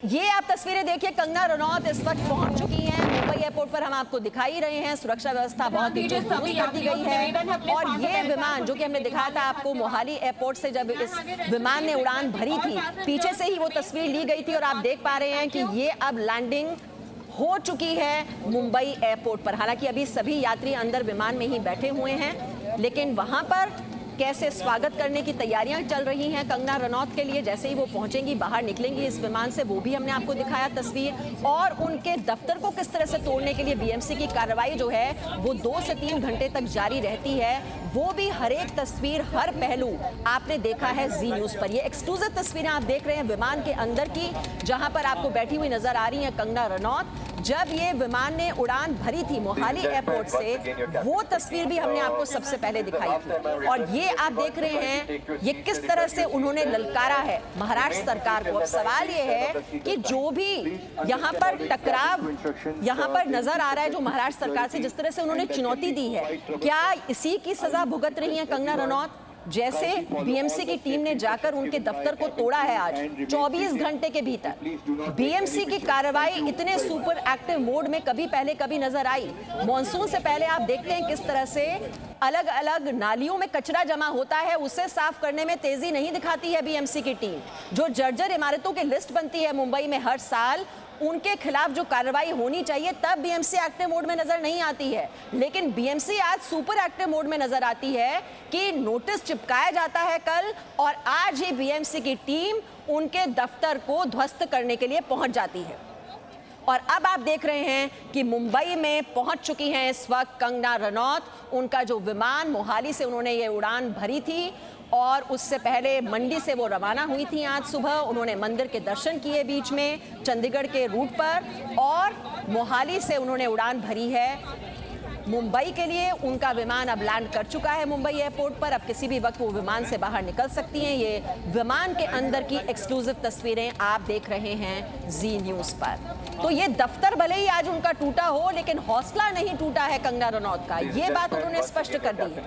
ये आप तस्वीरें देखिए, कंगना रनौत इस वक्त पहुंच चुकी हैं मुंबई एयरपोर्ट पर। हम आपको दिखाई रहे हैं, सुरक्षा व्यवस्था बहुत ही चुस्त दुरुस्त कर दी गई है। और ये विमान जो कि हमने दिखाया था आपको मोहाली एयरपोर्ट से, जब इस विमान ने उड़ान भरी थी, पीछे से ही वो तस्वीर ली गई थी और आप देख पा रहे हैं कि ये अब लैंडिंग हो चुकी है मुंबई एयरपोर्ट पर। हालांकि अभी सभी यात्री अंदर विमान में ही बैठे हुए हैं, लेकिन वहां पर कैसे स्वागत करने की तैयारियां चल रही हैं कंगना रनौत के लिए। जैसे ही वो पहुंचेंगी, बाहर निकलेंगी इस विमान से, वो भी हमने आपको दिखाया तस्वीर। और उनके दफ्तर को किस तरह से तोड़ने के लिए बीएमसी की कार्रवाई जो है वो 2 से 3 घंटे तक जारी रहती है, वो भी हर एक तस्वीर, हर पहलू आपने देखा है जी न्यूज पर। ये एक्सक्लूसिव तस्वीरें आप देख रहे हैं विमान के अंदर की, जहां पर आपको बैठी हुई नजर आ रही है कंगना रनौत। जब ये विमान ने उड़ान भरी थी मोहाली एयरपोर्ट से, वो तस्वीर भी हमने आपको सबसे पहले दिखाई थी। और ये आप देख रहे हैं ये किस तरह से उन्होंने ललकारा है महाराष्ट्र सरकार को। अब सवाल ये है कि जो भी यहाँ पर टकराव यहाँ पर नजर आ रहा है जो महाराष्ट्र सरकार से, जिस तरह से उन्होंने चुनौती दी है, क्या इसी की सजा भुगत रही है कंगना रनौत? जैसे बीएमसी की टीम ने जाकर उनके दफ्तर को तोड़ा है आज 24 घंटे के भीतर। बीएमसी की कार्रवाई इतने सुपर एक्टिव मोड में कभी नजर आई। मॉनसून से पहले आप देखते हैं किस तरह से अलग अलग नालियों में कचरा जमा होता है, उसे साफ करने में तेजी नहीं दिखाती है बीएमसी की टीम। जो जर्जर इमारतों की लिस्ट बनती है मुंबई में हर साल, उनके खिलाफ जो कार्रवाई होनी चाहिए, तब बीएमसी एक्टिव मोड में नजर नहीं आती है। लेकिन बीएमसी आज सुपर एक्टिव मोड में नजर आती है कि नोटिस चिपकाया जाता है कल, और आज ही बीएमसी की टीम उनके दफ्तर को ध्वस्त करने के लिए पहुंच जाती है। और अब आप देख रहे हैं कि मुंबई में पहुंच चुकी हैं इस वक्त कंगना रनौत। उनका जो विमान मोहाली से उन्होंने ये उड़ान भरी थी, और उससे पहले मंडी से वो रवाना हुई थी आज सुबह। उन्होंने मंदिर के दर्शन किए बीच में चंडीगढ़ के रूट पर, और मोहाली से उन्होंने उड़ान भरी है मुंबई के लिए। उनका विमान अब लैंड कर चुका है मुंबई एयरपोर्ट पर। अब किसी भी वक्त वो विमान से बाहर निकल सकती हैं। ये विमान के अंदर की एक्सक्लूसिव तस्वीरें आप देख रहे हैं जी न्यूज पर। तो ये दफ्तर भले ही आज उनका टूटा हो, लेकिन हौसला नहीं टूटा है कंगना रनौत का, ये बात उन्होंने स्पष्ट कर दी है।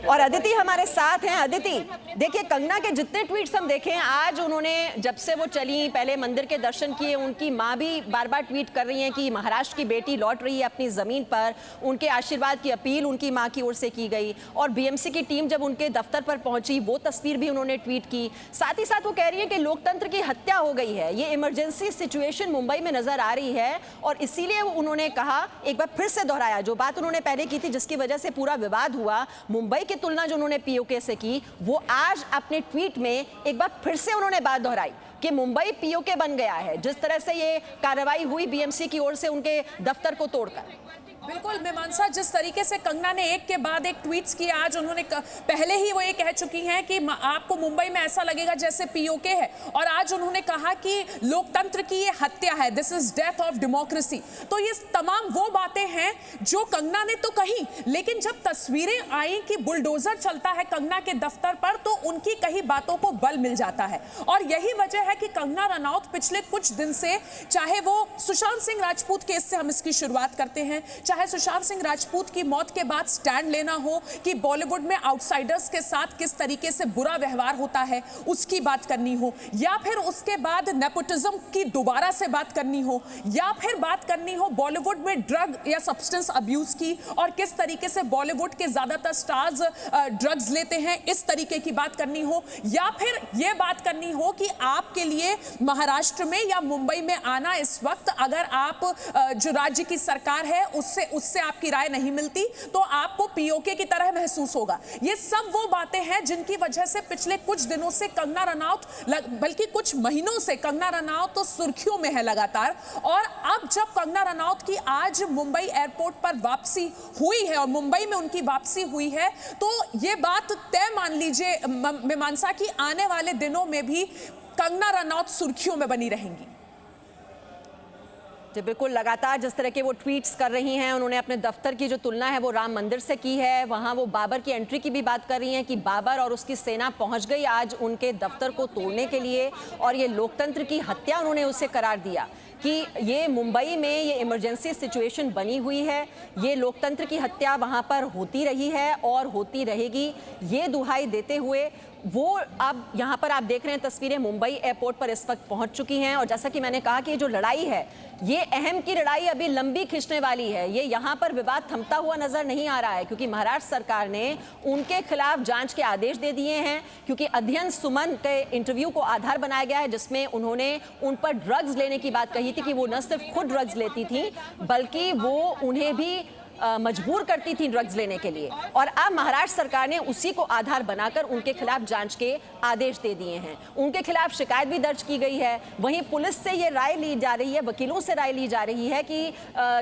और अदिति हमारे साथ हैं। अदिति, देखिए कंगना के जितने ट्वीट्स हम देखें आज, उन्होंने जब से वो चली, पहले मंदिर के दर्शन किए, उनकी माँ भी बार बार ट्वीट कर रही हैं कि महाराष्ट्र की बेटी लौट रही है अपनी जमीन पर। उनके आशीर्वाद की अपील उनकी माँ की ओर से की गई, और बीएमसी की टीम जब उनके दफ्तर पर पहुंची, वो तस्वीर भी उन्होंने ट्वीट की। साथ ही साथ वो कह रही है कि लोकतंत्र की हत्या हो गई है, ये इमरजेंसी सिचुएशन मुंबई में नजर आ रही है। और इसीलिए उन्होंने कहा, एक बार फिर से दोहराया जो बात उन्होंने पहले की थी, जिसकी वजह से पूरा विवाद हुआ, मुंबई की तुलना जो उन्होंने पीओके से की, वो आज अपने ट्वीट में एक बार फिर से उन्होंने बात दोहराई कि मुंबई पीओके बन गया है, जिस तरह से ये कार्रवाई हुई बीएमसी की ओर से उनके दफ्तर को तोड़कर। बिल्कुल मीमांसा, जिस तरीके से कंगना ने एक के बाद एक ट्वीट्स किए आज, उन्होंने पहले ही वो ये कह चुकी हैं कि आपको मुंबई में ऐसा लगेगा जैसे पीओके है, और आज उन्होंने कहा कि लोकतंत्र की ये हत्या है, this is death of democracy. तो ये तमाम वो बातें हैं जो कंगना ने तो कही, लेकिन जब तस्वीरें आई कि बुलडोजर चलता है कंगना के दफ्तर पर, तो उनकी कही बातों को बल मिल जाता है। और यही वजह है कि कंगना रनौत पिछले कुछ दिन से, चाहे वो सुशांत सिंह राजपूत केस से हम इसकी शुरुआत करते हैं, चाहे सुशांत सिंह राजपूत की मौत के बाद स्टैंड लेना हो कि बॉलीवुड में आउटसाइडर्स के साथ किस तरीके से बुरा व्यवहार होता है, उसकी बात करनी हो, या फिर उसके बाद नेपोटिज्म की दोबारा से बात करनी हो, या फिर बात करनी हो बॉलीवुड में ड्रग या सब्सटेंस अब्यूज की, और किस तरीके से बॉलीवुड के ज्यादातर स्टार्स ड्रग्स लेते हैं, इस तरीके की बात करनी हो, या फिर यह बात करनी हो कि आपके लिए महाराष्ट्र में या मुंबई में आना इस वक्त, अगर आप जो राज्य की सरकार है उससे आपकी राय नहीं मिलती, तो आपको पीओके की तरह महसूस होगा। ये सब वो बातें हैं जिनकी वजह से पिछले कुछ दिनों से कंगना रनौत, बल्कि कुछ महीनों से कंगना रनौत तो सुर्खियों में है लगातार। और अब जब कंगना रनौत की आज मुंबई एयरपोर्ट पर वापसी हुई है, और मुंबई में उनकी वापसी हुई है, तो ये बात तय मान लीजिए मीमांसा की आने वाले दिनों में भी कंगना रनौत सुर्खियों में बनी रहेंगी। जी बिल्कुल, लगातार जिस तरह के वो ट्वीट्स कर रही हैं, उन्होंने अपने दफ्तर की जो तुलना है वो राम मंदिर से की है। वहाँ वो बाबर की एंट्री की भी बात कर रही हैं कि बाबर और उसकी सेना पहुँच गई आज उनके दफ्तर को तोड़ने के लिए, और ये लोकतंत्र की हत्या उन्होंने उसे करार दिया कि ये मुंबई में ये इमरजेंसी सिचुएशन बनी हुई है, ये लोकतंत्र की हत्या वहाँ पर होती रही है और होती रहेगी। ये दुहाई देते हुए वो अब यहाँ पर आप देख रहे हैं तस्वीरें मुंबई एयरपोर्ट पर इस वक्त पहुँच चुकी हैं। और जैसा कि मैंने कहा कि ये जो लड़ाई है, ये अहम की लड़ाई अभी लंबी खिंचने वाली है। ये यहाँ पर विवाद थमता हुआ नजर नहीं आ रहा है, क्योंकि महाराष्ट्र सरकार ने उनके खिलाफ जांच के आदेश दे दिए हैं। क्योंकि अध्ययन सुमन के इंटरव्यू को आधार बनाया गया है, जिसमें उन्होंने उन पर ड्रग्स लेने की बात कही थी कि वो न सिर्फ खुद ड्रग्स लेती थी, बल्कि वो उन्हें भी मजबूर करती थी ड्रग्स लेने के लिए। और अब महाराष्ट्र सरकार ने उसी को आधार बनाकर उनके खिलाफ जांच के आदेश दे दिए हैं। उनके खिलाफ शिकायत भी दर्ज की गई है। वहीं पुलिस से ये राय ली जा रही है, वकीलों से राय ली जा रही है कि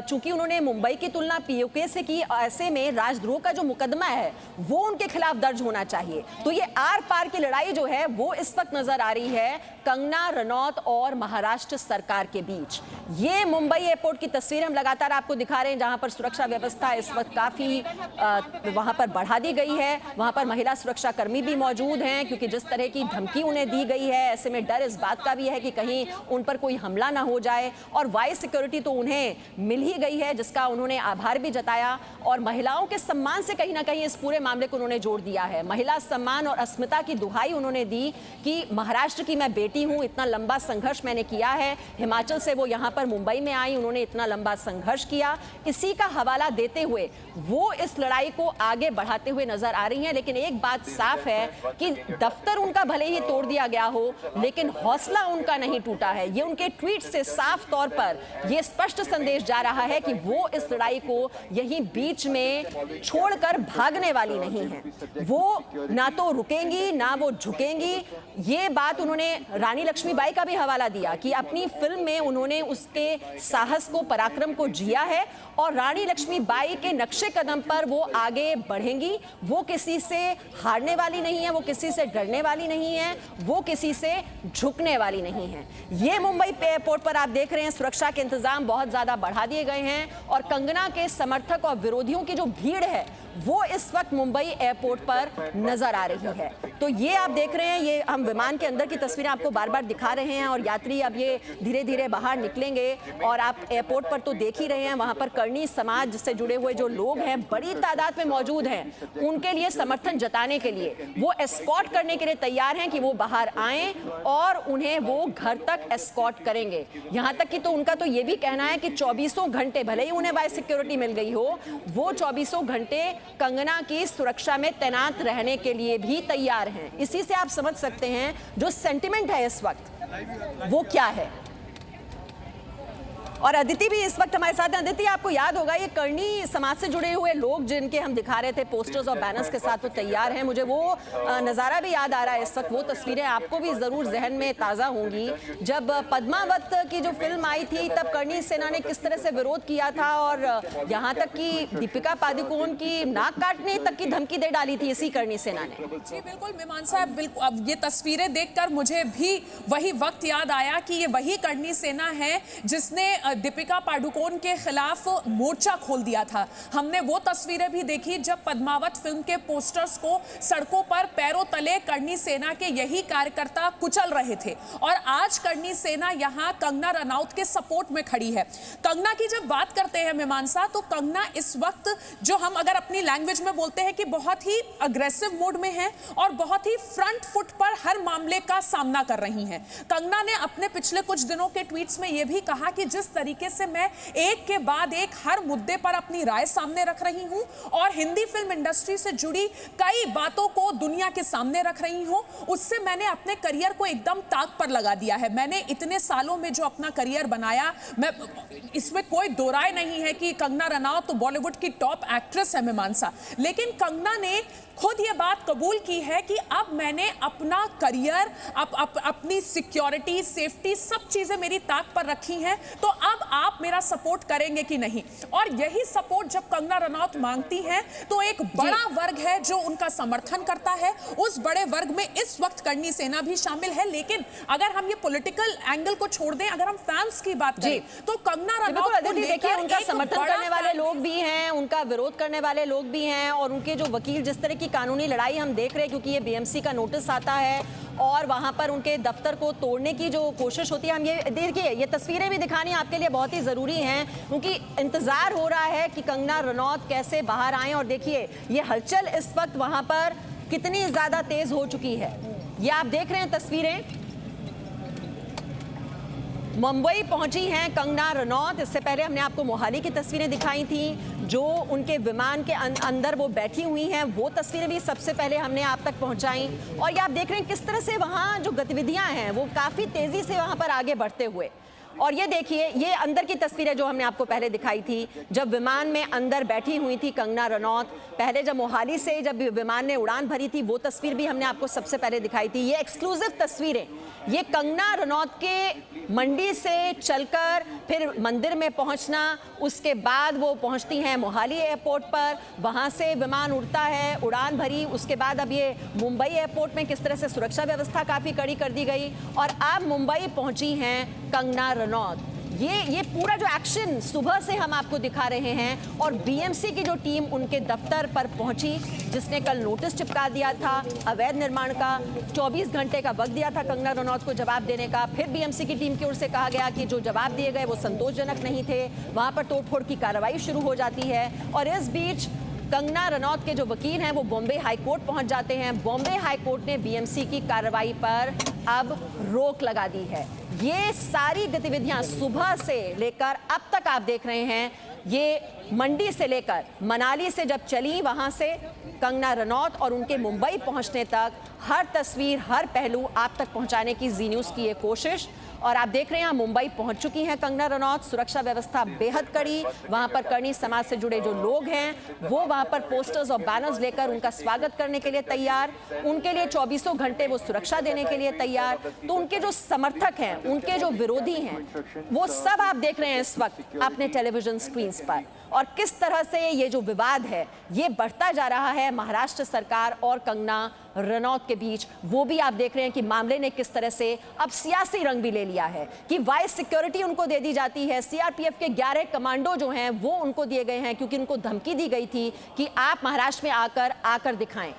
चूंकि उन्होंने मुंबई की तुलना पीओके से की, ऐसे में राजद्रोह का जो मुकदमा है वो उनके खिलाफ दर्ज होना चाहिए। तो ये आर पार की लड़ाई जो है वो इस वक्त नजर आ रही है कंगना रनौत और महाराष्ट्र सरकार के बीच। ये मुंबई एयरपोर्ट की तस्वीर हम लगातार आपको दिखा रहे हैं, जहां पर सुरक्षा व्यवस्था इस वक्त काफी वहां पर बढ़ा दी गई है। वहां पर महिला सुरक्षा कर्मी भी मौजूद हैं, क्योंकि जिस तरह की धमकी उन्हें दी गई है, ऐसे में डर इस बात का भी है कि कहीं उन पर कोई हमला ना हो जाए। और वाइस सिक्योरिटी तो उन्हें मिल ही गई है, जिसका उन्होंने आभार भी जताया। और महिलाओं के सम्मान से कहीं ना कहीं इस पूरे मामले को उन्होंने जोड़ दिया है। महिला सम्मान और अस्मिता की दुहाई उन्होंने दी कि महाराष्ट्र की मैं बेटी हूं, इतना लंबा संघर्ष मैंने किया है। हिमाचल से वो यहाँ पर मुंबई में आई, उन्होंने इतना लंबा संघर्ष किया। इसी का हवाला देते हुए वो इस लड़ाई को आगे बढ़ाते हुए नजर आ रही हैं। लेकिन एक बात साफ है कि दफ्तर उनका भले ही तोड़ दिया गया हो, लेकिन हौसला उनका नहीं टूटा है। ये उनके ट्वीट से साफ तौर पर ये स्पष्ट संदेश जा रहा है कि वो इस लड़ाई को यहीं बीच में छोड़कर भागने वाली नहीं है। वो ना तो रुकेंगी ना वो झुकेंगी। ये बात उन्होंने रानी लक्ष्मीबाई का भी हवाला दिया कि अपनी फिल्म में उन्होंने उसके साहस को, पराक्रम को जिया है, और रानी लक्ष्मीबाई के नक्शे कदम पर वो आगे बढ़ेंगी। वो किसी से हारने वाली नहीं है, वो किसी से डरने वाली नहीं है, वो किसी से झुकने वाली नहीं है। ये मुंबई एयरपोर्ट पर आप देख रहे हैं सुरक्षा के इंतजाम बहुत ज्यादा बढ़ा दिए गए हैं, और कंगना के समर्थक और विरोधियों की जो भीड़ है वो इस वक्त मुंबई एयरपोर्ट पर नजर आ रही है। तो ये आप देख रहे हैं, ये हम विमान के अंदर की तस्वीरें आपको बार बार दिखा रहे हैं, और यात्री अब ये धीरे धीरे बाहर निकलेंगे। और आप एयरपोर्ट पर तो देख ही रहे हैं, वहां पर करनी समाज से जुड़े हुए जो लोग हैं बड़ी तादाद में मौजूद हैं। उनके लिए समर्थन जताने के लिए वो एस्कॉर्ट करने के लिए तैयार हैं कि वो बाहर आएं, और उन्हें वो घर तक एस्कॉर्ट करेंगे। यहां तक कि तो उनका तो ये भी कहना है कि 24 घंटे, भले ही उन्हें वाइस सिक्योरिटी मिल गई हो, वो 24 घंटे कंगना की सुरक्षा में तैनात रहने के लिए भी तैयार हैं। इसी से आप समझ सकते हैं जो सेंटिमेंट है इस वक्त वो क्या है। और अदिति भी इस वक्त हमारे साथ हैं। अदिति, आपको याद होगा ये करनी समाज से जुड़े हुए लोग जिनके हम दिखा रहे थे पोस्टर्स और बैनर्स के साथ, वो तैयार हैं। मुझे वो नज़ारा भी याद आ रहा है इस वक्त। वो तस्वीरें आपको भी ज़रूर जहन में ताज़ा होंगी। जब पद्मावत की जो फिल्म आई थी, तब करनी सेना ने किस तरह से विरोध किया था, और यहाँ तक कि दीपिका पादुकोण की नाक काटने तक की धमकी दे डाली थी इसी करनी सेना ने। जी बिल्कुल मीमांसा, बिल्कुल। अब ये तस्वीरें देखकर मुझे भी वही वक्त याद आया कि ये वही करनी सेना है जिसने दीपिका पादुकोण के खिलाफ मोर्चा खोल दिया था। हमने वो तस्वीरें भी देखी जब पद्मावत फिल्म के पोस्टर्स को सड़कों पर पैरों तले करनी सेना के यही कार्यकर्ता कुचल रहे थे, और आज करनी सेना यहाँ कंगना रनौत के सपोर्ट में खड़ी है। कंगना की जब बात करते हैं मीमांसा, तो कंगना इस वक्त जो हम अगर अपनी लैंग्वेज में बोलते हैं कि बहुत ही अग्रेसिव मोड में है और बहुत ही फ्रंट फुट पर हर मामले का सामना कर रही हैं। कंगना ने अपने पिछले कुछ दिनों के ट्वीट्स में यह भी कहा कि जिस तरीके से मैं एक के बाद एक हर मुद्दे पर अपनी राय सामने रख रही हूं और हिंदी फिल्म इंडस्ट्री से जुड़ी कई बातों को दुनिया के सामने रख रही हूं, उससे मैंने अपने करियर को एकदम ताक पर लगा दिया है। मैंने इतने सालों में जो अपना करियर बनाया, मैं इसमें कोई दो राय नहीं है कि कंगना रनौत तो बॉलीवुड की टॉप एक्ट्रेस है मीमांसा, लेकिन कंगना ने खुद ये बात कबूल की है कि अब मैंने अपना करियर, अपनी सिक्योरिटी, सेफ्टी, सब चीजें मेरी ताक पर रखी हैं, तो अब आप मेरा सपोर्ट करेंगे कि नहीं। और यही सपोर्ट जब कंगना रनौत मांगती हैं तो एक बड़ा वर्ग है जो उनका समर्थन करता है। उस बड़े वर्ग में इस वक्त करणी सेना भी शामिल है। लेकिन अगर हम ये पॉलिटिकल एंगल को छोड़ दें, अगर हम फैंस की बात करें तो कंगना रनौत को देखिए, उनका समर्थन करने वाले लोग भी हैं, उनका विरोध करने वाले लोग भी हैं, और उनके जो वकील जिस तरह की कानूनी लड़ाई हम देख रहे हैं, क्योंकि ये बीएमसी का नोटिस आता है और वहां पर उनके दफ्तर को तोड़ने की जो कोशिश होती है, हम ये देखिए, ये तस्वीरें भी दिखानी आपके लिए बहुत ही जरूरी हैं, क्योंकि इंतजार हो रहा है कि कंगना रनौत कैसे बाहर आए। और देखिए, ये हलचल इस वक्त वहां पर कितनी ज्यादा तेज हो चुकी है। ये आप देख रहे हैं तस्वीरें, मुंबई पहुंची हैं कंगना रनौत। इससे पहले हमने आपको मोहाली की तस्वीरें दिखाई थी, जो उनके विमान के अंदर वो बैठी हुई हैं, वो तस्वीरें भी सबसे पहले हमने आप तक पहुंचाई। और ये आप देख रहे हैं किस तरह से वहां जो गतिविधियां हैं वो काफी तेजी से वहां पर आगे बढ़ते हुए। और ये देखिए, ये अंदर की तस्वीरें जो हमने आपको पहले दिखाई थी, जब विमान में अंदर बैठी हुई थी कंगना रनौत। पहले जब मोहाली से जब विमान ने उड़ान भरी थी, वो तस्वीर भी हमने आपको सबसे पहले दिखाई थी। ये एक्सक्लूसिव तस्वीरें, ये कंगना रनौत के मंडी से चलकर फिर मंदिर में पहुंचना, उसके बाद वो पहुंचती हैं मोहाली एयरपोर्ट पर, वहां से विमान उड़ता है, उड़ान भरी, उसके बाद अब ये मुंबई एयरपोर्ट में किस तरह से सुरक्षा व्यवस्था काफी कड़ी कर दी गई, और अब मुंबई पहुंची हैं कंगना रनौत। ये पूरा जो एक्शन सुबह से हम आपको दिखा रहे हैं, और बीएमसी की जो टीम उनके दफ्तर पर पहुंची, जिसने कल नोटिस चिपका दिया था अवैध निर्माण का, 24 घंटे का वक्त दिया था कंगना रनौत को जवाब देने का। फिर बीएमसी की टीम की ओर से कहा गया कि जो जवाब दिए गए वो संतोषजनक नहीं थे, वहां पर तोड़फोड़ की कार्रवाई शुरू हो जाती है। और इस बीच कंगना रनौत के जो वकील हैं वो बॉम्बे हाईकोर्ट पहुंच जाते हैं। बॉम्बे हाईकोर्ट ने बीएमसी की कार्रवाई पर अब रोक लगा दी है। ये सारी गतिविधियां सुबह से लेकर अब तक आप देख रहे हैं, ये मंडी से लेकर मनाली से जब चली, वहां से कंगना रनौत और उनके मुंबई पहुंचने तक हर तस्वीर, हर पहलू आप तक पहुंचाने की जी न्यूज़ की ये कोशिश। और आप देख रहे हैं मुंबई पहुंच चुकी हैं कंगना रनौत। सुरक्षा व्यवस्था बेहद कड़ी, वहां पर करणी समाज से जुड़े जो लोग हैं वो वहां पर पोस्टर्स और बैनर्स लेकर उनका स्वागत करने के लिए तैयार, उनके लिए 24 घंटे वो सुरक्षा देने के लिए तैयार। तो उनके जो समर्थक हैं, उनके जो विरोधी हैं, वो सब आप देख रहे हैं इस वक्त अपने टेलीविजन स्क्रीन पर। और किस तरह से ये जो विवाद है ये बढ़ता जा रहा है महाराष्ट्र सरकार और कंगना रनौत के बीच, वो भी आप देख रहे हैं कि मामले ने किस तरह से अब सियासी रंग भी ले लिया है, कि वाइस सिक्योरिटी उनको दे दी जाती है। सीआरपीएफ के 11 कमांडो जो हैं वो उनको दिए गए हैं, क्योंकि उनको धमकी दी गई थी कि आप महाराष्ट्र में आकर दिखाएं।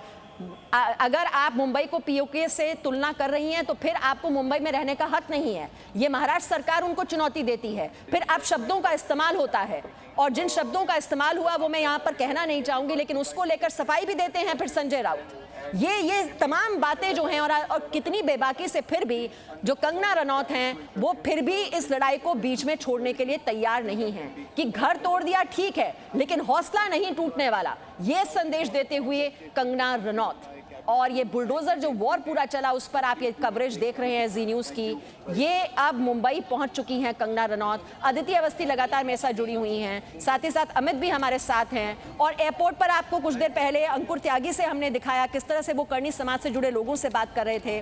अगर आप मुंबई को पीओके से तुलना कर रही हैं तो फिर आपको मुंबई में रहने का हक नहीं है। ये महाराष्ट्र सरकार उनको चुनौती देती है। फिर अब शब्दों का इस्तेमाल होता है, और जिन शब्दों का इस्तेमाल हुआ वो मैं यहाँ पर कहना नहीं चाहूंगी, लेकिन उसको लेकर सफाई भी देते हैं फिर संजय राउत। ये तमाम बातें जो हैं, और कितनी बेबाकी से फिर भी जो कंगना रनौत हैं वो फिर भी इस लड़ाई को बीच में छोड़ने के लिए तैयार नहीं हैं, कि घर तोड़ दिया ठीक है लेकिन हौसला नहीं टूटने वाला, ये संदेश देते हुए कंगना रनौत। और ये बुलडोजर जो वॉर पूरा चला, उस पर आप ये कवरेज देख रहे हैं जी न्यूज़ की। ये अब मुंबई पहुंच चुकी हैं कंगना रनौत। अदिति अवस्थी लगातार मेरे साथ जुड़ी हुई हैं, साथ ही साथ अमित भी हमारे साथ हैं। और एयरपोर्ट पर आपको कुछ देर पहले अंकुर त्यागी से हमने दिखाया किस तरह से वो करणी समाज से जुड़े लोगों से बात कर रहे थे।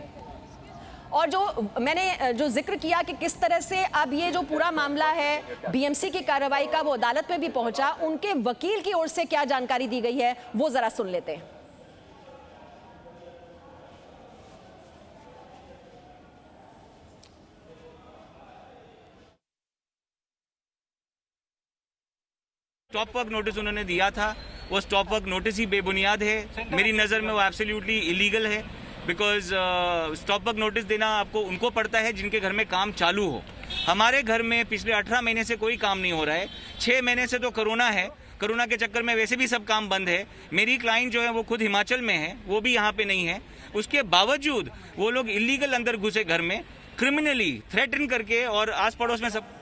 और जो मैंने जो जिक्र किया कि किस तरह से अब ये जो पूरा मामला है बीएमसी की कार्रवाई का, वो अदालत में भी पहुंचा, उनके वकील की ओर से क्या जानकारी दी गई है वो जरा सुन लेते हैं। स्टॉप वर्क नोटिस उन्होंने दिया था, वो स्टॉप वर्क नोटिस ही बेबुनियाद है। मेरी नज़र में वो एब्सोल्युटली इलीगल है, बिकॉज स्टॉप वर्क नोटिस देना आपको उनको पड़ता है जिनके घर में काम चालू हो। हमारे घर में पिछले 18 महीने से कोई काम नहीं हो रहा है। 6 महीने से तो कोरोना है, कोरोना के चक्कर में वैसे भी सब काम बंद है। मेरी क्लाइंट जो है वो खुद हिमाचल में है, वो भी यहाँ पे नहीं है। उसके बावजूद वो लोग इलीगल अंदर घुसे घर में, क्रिमिनली थ्रेटन करके, और आस पड़ोस में सब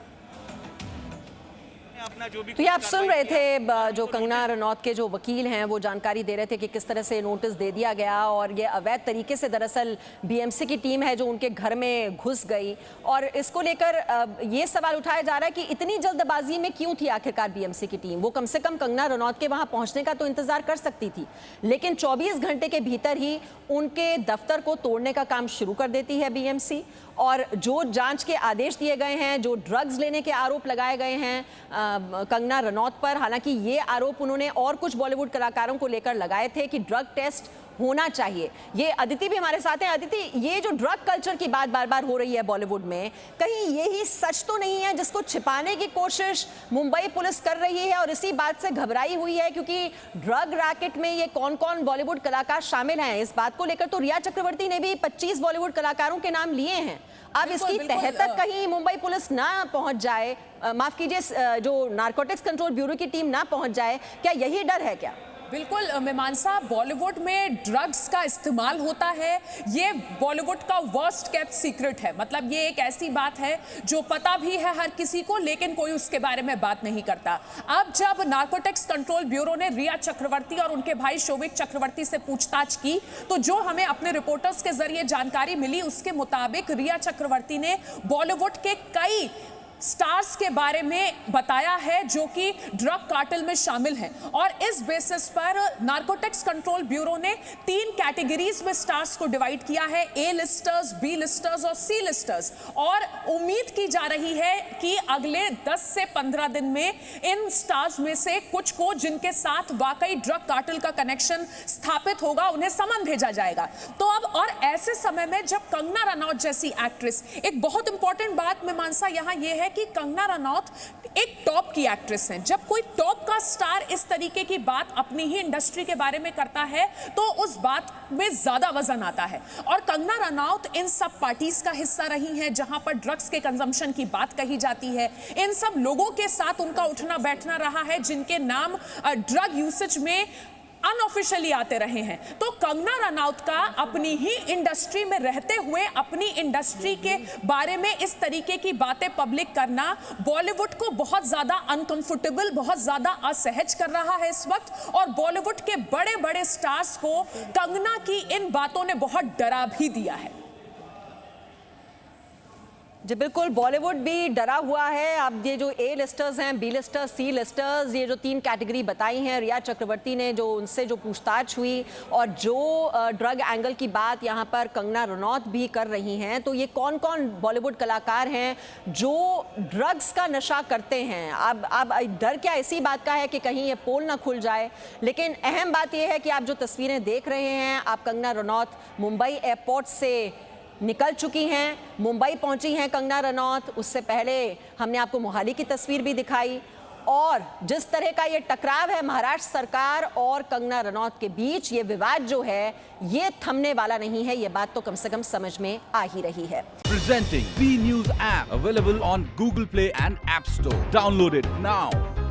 अपना जो भी तो ये आप सुन कार्रवाई रहे किया, थे जो कंगना रनौत के जो वकील हैं वो जानकारी दे रहे थे कि किस तरह से नोटिस दे दिया गया और ये अवैध तरीके से दरअसल बीएमसी की टीम है जो उनके घर में घुस गई। और इसको लेकर ये सवाल उठाया जा रहा है कि इतनी जल्दबाजी में क्यों थी आखिरकार बीएमसी की टीम। वो कम से कम कंगना रनौत के वहां पहुंचने का तो इंतजार कर सकती थी, लेकिन 24 घंटे के भीतर ही उनके दफ्तर को तोड़ने का काम शुरू कर देती है बीएमसी। और जो जांच के आदेश दिए गए हैं, जो ड्रग्स लेने के आरोप लगाए गए हैं कंगना रनौत पर, हालांकि ये आरोप उन्होंने और कुछ बॉलीवुड कलाकारों को लेकर लगाए थे कि ड्रग टेस्ट होना चाहिए। ये अदिति भी हमारे साथ हैं। अदिति, ये जो ड्रग कल्चर की बात बार बार हो रही है बॉलीवुड में, कहीं यही सच तो नहीं है जिसको छिपाने की कोशिश मुंबई पुलिस कर रही है और इसी बात से घबराई हुई है? क्योंकि ड्रग रैकेट में ये कौन कौन बॉलीवुड कलाकार शामिल हैं, इस बात को लेकर तो रिया चक्रवर्ती ने भी 25 बॉलीवुड कलाकारों के नाम लिए हैं। अब इसकी तह तक कहीं मुंबई पुलिस ना पहुंच जाए, माफ कीजिए, जो नारकोटिक्स कंट्रोल ब्यूरो की टीम ना पहुंच जाए, क्या यही डर है क्या? बिल्कुल मीमांसा, बॉलीवुड में ड्रग्स का इस्तेमाल होता है, ये बॉलीवुड का वर्स्ट केप्ट सीक्रेट है। मतलब ये एक ऐसी बात है जो पता भी है हर किसी को, लेकिन कोई उसके बारे में बात नहीं करता। अब जब नार्कोटिक्स कंट्रोल ब्यूरो ने रिया चक्रवर्ती और उनके भाई शोभिक चक्रवर्ती से पूछताछ की, तो जो हमें अपने रिपोर्टर्स के जरिए जानकारी मिली उसके मुताबिक रिया चक्रवर्ती ने बॉलीवुड के कई स्टार्स के बारे में बताया है जो कि ड्रग कार्टेल में शामिल हैं। और इस बेसिस पर नार्कोटिक्स कंट्रोल ब्यूरो ने 3 कैटेगरीज में स्टार्स को डिवाइड किया है, ए लिस्टर्स, बी लिस्टर्स और सी लिस्टर्स। और उम्मीद की जा रही है कि अगले 10 से 15 दिन में इन स्टार्स में से कुछ को, जिनके साथ वाकई ड्रग कार्टेल का कनेक्शन स्थापित होगा, उन्हें समन भेजा जाएगा। तो अब और ऐसे समय में जब कंगना रनौत जैसी एक्ट्रेस, एक बहुत इंपॉर्टेंट बात मीमांसा यहाँ यह है कि कंगना रनौत एक टॉप की एक्ट्रेस है। जब कोई टॉप का स्टार इस तरीके की बात अपनी ही इंडस्ट्री के बारे में करता है तो उस बात में ज्यादा वजन आता है। और कंगना रनौत इन सब पार्टीज का हिस्सा रही हैं जहां पर ड्रग्स के कंजम्पशन की बात कही जाती है। इन सब लोगों के साथ उनका उठना बैठना रहा है जिनके नाम ड्रग यूसेज में अनऑफिशियली आते रहे हैं। तो कंगना रनौत का अपनी ही इंडस्ट्री में रहते हुए अपनी इंडस्ट्री के बारे में इस तरीके की बातें पब्लिक करना बॉलीवुड को बहुत ज्यादा अनकंफर्टेबल, बहुत ज्यादा असहज कर रहा है इस वक्त। और बॉलीवुड के बड़े बड़े स्टार्स को कंगना की इन बातों ने बहुत डरा भी दिया है। जी बिल्कुल, बॉलीवुड भी डरा हुआ है। अब ये जो ए लिस्टर्स हैं, बी लिस्टर्स, सी लिस्टर्स, ये जो 3 कैटेगरी बताई हैं रिया चक्रवर्ती ने, जो उनसे जो पूछताछ हुई और जो ड्रग एंगल की बात यहाँ पर कंगना रनौत भी कर रही हैं, तो ये कौन कौन बॉलीवुड कलाकार हैं जो ड्रग्स का नशा करते हैं। अब डर क्या इसी बात का है कि कहीं ये पोल ना खुल जाए। लेकिन अहम बात यह है कि आप जो तस्वीरें देख रहे हैं, आप कंगना रनौत मुंबई एयरपोर्ट से निकल चुकी हैं, मुंबई पहुंची हैं कंगना रनौत। उससे पहले हमने आपको मोहाली की तस्वीर भी दिखाई। और जिस तरह का ये टकराव है महाराष्ट्र सरकार और कंगना रनौत के बीच, ये विवाद जो है ये थमने वाला नहीं है, ये बात तो कम से कम समझ में आ ही रही है। Presenting V News app available on Google Play and App Store. Download it now.